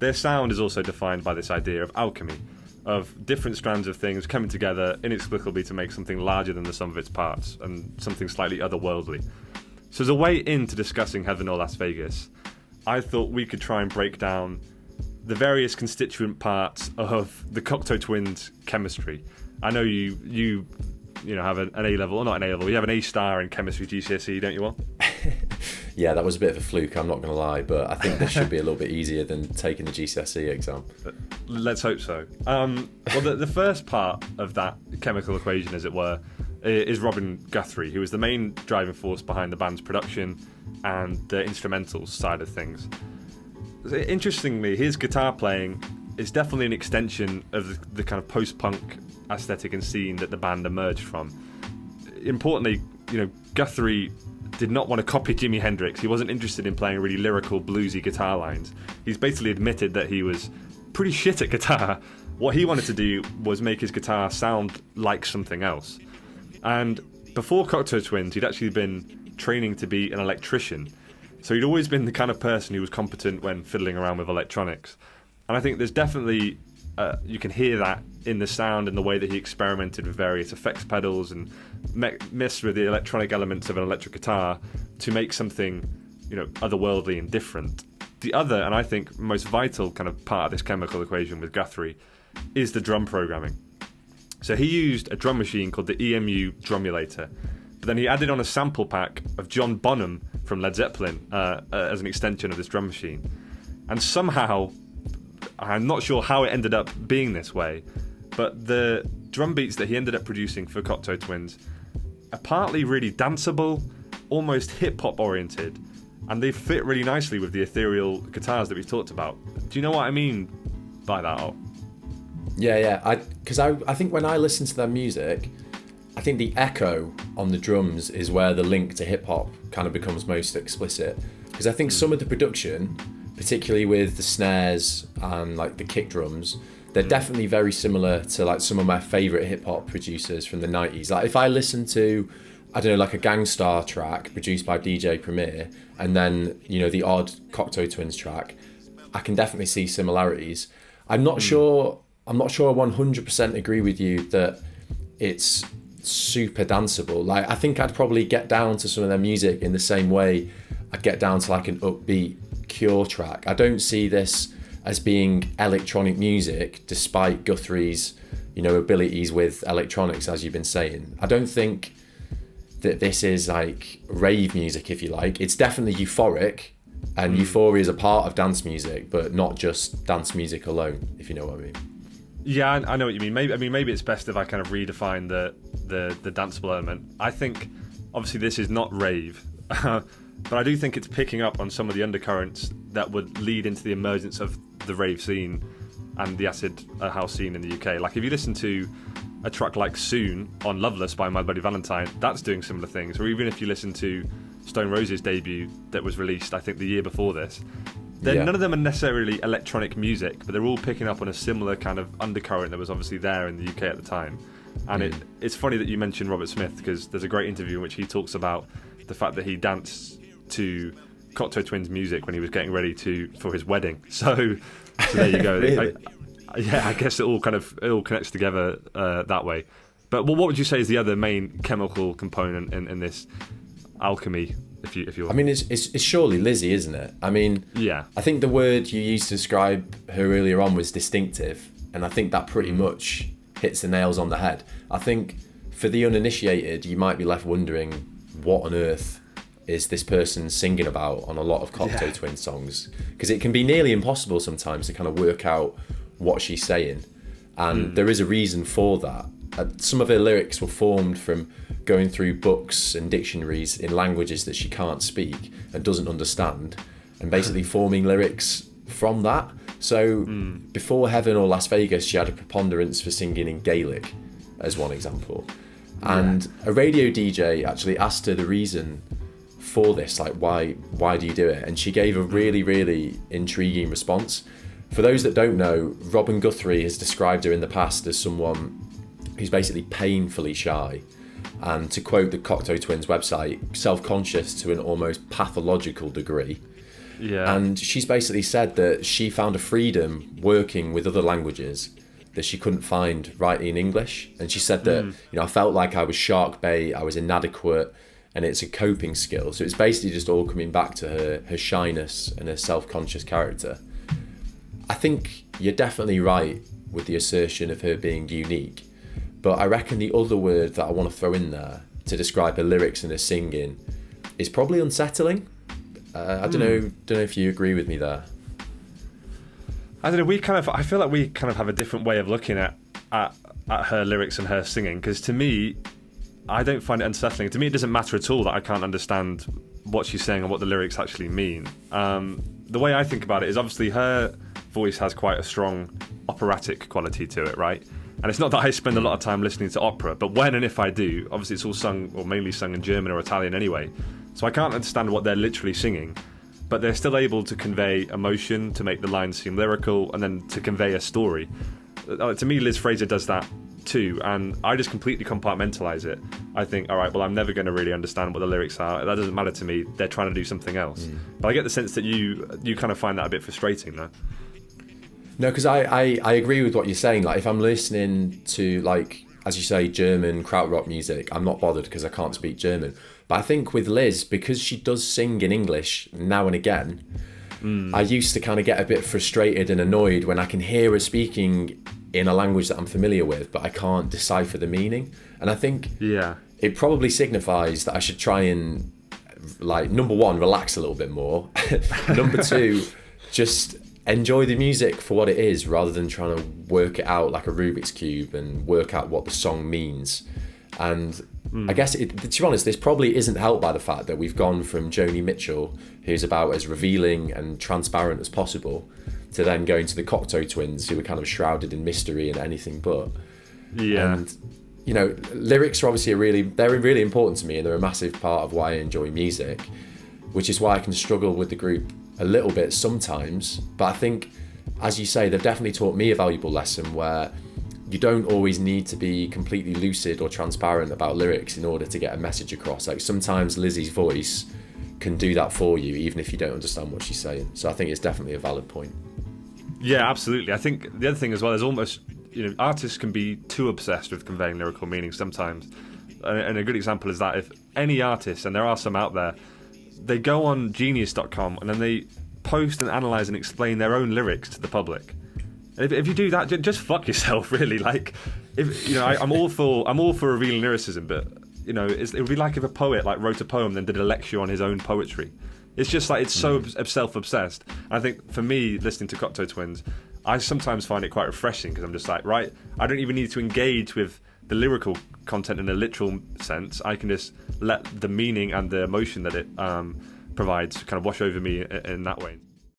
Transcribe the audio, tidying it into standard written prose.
their sound is also defined by this idea of alchemy, of different strands of things coming together inexplicably to make something larger than the sum of its parts, and something slightly otherworldly. So as a way into discussing Heaven or Las Vegas, I thought we could try and break down the various constituent parts of the Cocteau Twins chemistry. I know you have an A level, or not an A level, you have an A star in chemistry GCSE, don't you, Will? Yeah, that was a bit of a fluke, I'm not going to lie, but I think this should be a little bit easier than taking the GCSE exam. Let's hope so. Well, the first part of that chemical equation, as it were, is Robin Guthrie, who was the main driving force behind the band's production and the instrumentals side of things. Interestingly, his guitar playing is definitely an extension of the kind of post-punk aesthetic and scene that the band emerged from. Importantly, Guthrie did not want to copy Jimi Hendrix. He wasn't interested in playing really lyrical, bluesy guitar lines. He's basically admitted that he was pretty shit at guitar. What he wanted to do was make his guitar sound like something else. And before Cocteau Twins, he'd actually been training to be an electrician. So he'd always been the kind of person who was competent when fiddling around with electronics. And I think there's definitely, you can hear that in the sound and the way that he experimented with various effects pedals and messed with the electronic elements of an electric guitar to make something, otherworldly and different. The other, and I think most vital kind of part of this chemical equation with Guthrie, is the drum programming. So he used a drum machine called the EMU Drumulator, but then he added on a sample pack of John Bonham from Led Zeppelin as an extension of this drum machine. And somehow, I'm not sure how it ended up being this way, but the drum beats that he ended up producing for Cocteau Twins are partly really danceable, almost hip-hop oriented, and they fit really nicely with the ethereal guitars that we've talked about. Do you know what I mean by that, Al? Yeah. Because I think when I listen to their music, I think the echo on the drums is where the link to hip-hop kind of becomes most explicit. Because I think some of the production, particularly with the snares and like the kick drums, they're definitely very similar to like some of my favourite hip-hop producers from the 90s. Like if I listen to, I don't know, like a Gangstar track produced by DJ Premier, and then, the odd Cocteau Twins track, I can definitely see similarities. I'm not sure I 100% agree with you that it's super danceable. Like I think I'd probably get down to some of their music in the same way I'd get down to like an upbeat Cure track. I don't see this as being electronic music, despite Guthrie's, abilities with electronics, as you've been saying. I don't think that this is like rave music, if you like. It's definitely euphoric, and euphoria is a part of dance music, but not just dance music alone, if you know what I mean. Yeah, I know what you mean. Maybe it's best if I kind of redefine the danceable element. I think, obviously, this is not rave, but I do think it's picking up on some of the undercurrents that would lead into the emergence of the rave scene and the acid house scene in the UK. Like if you listen to a track like Soon on Loveless by My Bloody Valentine, that's doing similar things. Or even if you listen to Stone Roses' debut that was released, I think, the year before this, none of them are necessarily electronic music, but they're all picking up on a similar kind of undercurrent that was obviously there in the UK at the time. And it's funny that you mentioned Robert Smith, because there's a great interview in which he talks about the fact that he danced to Cocteau Twins music when he was getting ready for his wedding. So there you go. Really? I guess it all connects together that way. But what would you say is the other main chemical component in this alchemy? If you I mean, it's surely Lizzie, isn't it? I mean, yeah. I think the word you used to describe her earlier on was distinctive, and I think that pretty much hits the nails on the head. I think for the uninitiated, you might be left wondering what on earth is this person singing about on a lot of Cocteau Twin songs, because it can be nearly impossible sometimes to kind of work out what she's saying, and there is a reason for that. Some of her lyrics were formed from going through books and dictionaries in languages that she can't speak and doesn't understand, and basically forming lyrics from that. So before Heaven or Las Vegas, she had a preponderance for singing in Gaelic, as one example. And a radio DJ actually asked her the reason for this, like why do you do it? And she gave a really, really intriguing response. For those that don't know, Robin Guthrie has described her in the past as someone who's basically painfully shy, and to quote the Cocteau Twins website, self-conscious to an almost pathological degree. Yeah. And she's basically said that she found a freedom working with other languages that she couldn't find writing in English. And she said that, I felt like I was shark bait, I was inadequate, and it's a coping skill. So it's basically just all coming back to her shyness and her self-conscious character. I think you're definitely right with the assertion of her being unique, but I reckon the other word that I want to throw in there to describe her lyrics and her singing is probably unsettling. I don't know if you agree with me there. I don't know. I feel like we kind of have a different way of looking at her lyrics and her singing. Because to me, I don't find it unsettling. To me, it doesn't matter at all that I can't understand what she's saying and what the lyrics actually mean. The way I think about it is obviously her voice has quite a strong operatic quality to it, right? And it's not that I spend a lot of time listening to opera, but when and if I do, obviously it's all sung, or mainly sung in German or Italian anyway. So I can't understand what they're literally singing, but they're still able to convey emotion, to make the lines seem lyrical, and then to convey a story. To me, Liz Fraser does that too, and I just completely compartmentalise it. I think, all right, well, I'm never going to really understand what the lyrics are. That doesn't matter to me. They're trying to do something else. But I get the sense that you kind of find that a bit frustrating, though. No, because I agree with what you're saying. Like, if I'm listening to, like, as you say, German krautrock music, I'm not bothered because I can't speak German. But I think with Liz, because she does sing in English now and again, I used to kind of get a bit frustrated and annoyed when I can hear her speaking in a language that I'm familiar with, but I can't decipher the meaning. And I think it probably signifies that I should try and, like, number one, relax a little bit more. Number two, just enjoy the music for what it is rather than trying to work it out like a Rubik's Cube and work out what the song means. And I guess, to be honest, this probably isn't helped by the fact that we've gone from Joni Mitchell, who's about as revealing and transparent as possible, to then going to the Cocteau Twins, who were kind of shrouded in mystery and anything but. Yeah. And, lyrics are obviously they're really important to me, and they're a massive part of why I enjoy music, which is why I can struggle with the group a little bit sometimes. But I think, as you say, they've definitely taught me a valuable lesson where you don't always need to be completely lucid or transparent about lyrics in order to get a message across. Like, sometimes Lizzie's voice can do that for you, even if you don't understand what she's saying. So I think it's definitely a valid point. Yeah, absolutely. I think the other thing as well is almost, artists can be too obsessed with conveying lyrical meaning sometimes. And a good example is that if any artist, and there are some out there, they go on genius.com and then they post and analyse and explain their own lyrics to the public. And if you do that, just fuck yourself, really. Like, I'm all for revealing lyricism, but it would be like if a poet wrote a poem then did a lecture on his own poetry. It's just like, it's so self-obsessed. And I think for me, listening to Cocteau Twins, I sometimes find it quite refreshing because I'm just like, right, I don't even need to engage with the lyrical content in a literal sense. I can just let the meaning and the emotion that it provides kind of wash over me in that way.